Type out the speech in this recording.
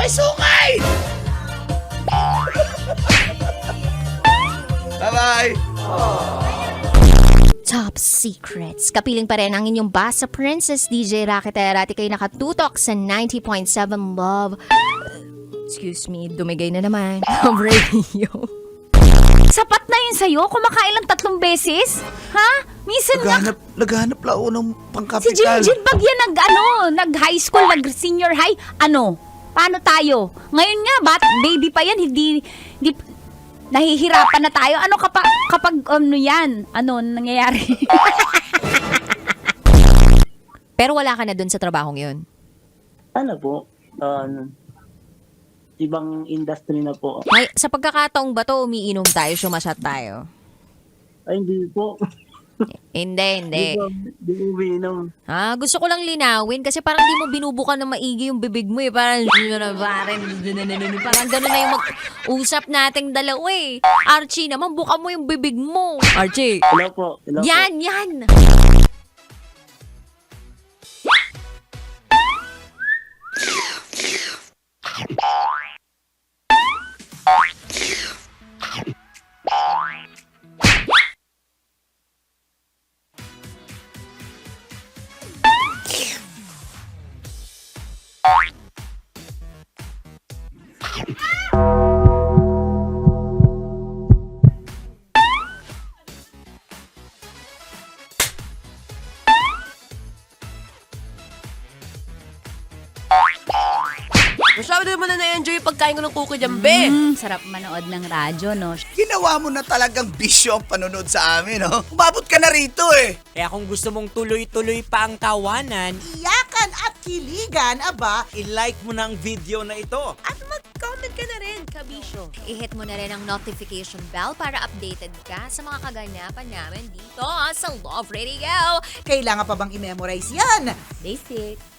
Sungay! Bye-bye! Top Secrets. Kapiling pa rin ang inyong basa Princess DJ Raketera at ikay nakatutok sa 90.7 Love. Excuse me, dumigay na naman. Love Radio. Sapat na yun sa'yo? Kumakain lang 3 beses? Ha? Minsan Naghanap lang ako ng si pangkapital. Jinjin pag yan nag-high school, nag-senior high, paano tayo? Ngayon nga, baby pa yan, hindi nahihirapan na tayo. Ano kapag yan? Ano nangyayari? Pero wala ka na dun sa trabahong yun. Ano po? Ibang industry na po. Sa pagkakataong ba to, umiinom tayo, sumasyat tayo? Ay, hindi po. Hindi. Hindi po umiinom. Gusto ko lang linawin kasi parang di mo binubukan na maigi yung bibig mo eh. Parang gano'n na yung mag-usap nating dalawa eh. Archie naman, buka mo yung bibig mo. Archie. Hello po. Yan. Masyado naman na na-enjoy yung pagkain ko ng cookie dyan, be. Sarap manood ng radyo, no? Ginawa mo na talagang bisyo ang panonood sa amin, no? Umabot ka na rito eh. Kaya kung gusto mong tuloy-tuloy pa ang tawanan, Iyakan at kiligan, aba, i-like mo na ang video na ito. At mag-comment ka na rin, Kabisyo. I-hit mo na rin ang notification bell para updated ka sa mga kaganapan namin dito sa Love Radio. kailangan pa bang i-memorize yan? Basic.